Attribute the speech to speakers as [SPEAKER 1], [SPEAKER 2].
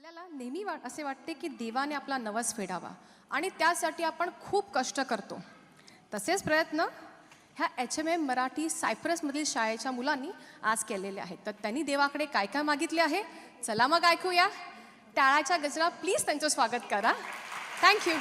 [SPEAKER 1] आपल्याला नेहमी असे वाटते की देवाने आपला नवस फेडावा आणि त्यासाठी आपण खूप कष्ट करतो. तसेच प्रयत्न ह्या HMM मराठी सायप्रसमधील शाळेच्या मुलांनी आज केलेले आहेत. तर त्यांनी देवाकडे काय काय मागितले आहे चला मग ऐकूया. टाळाच्या गजरा प्लीज त्यांचं स्वागत करा. थँक्यू.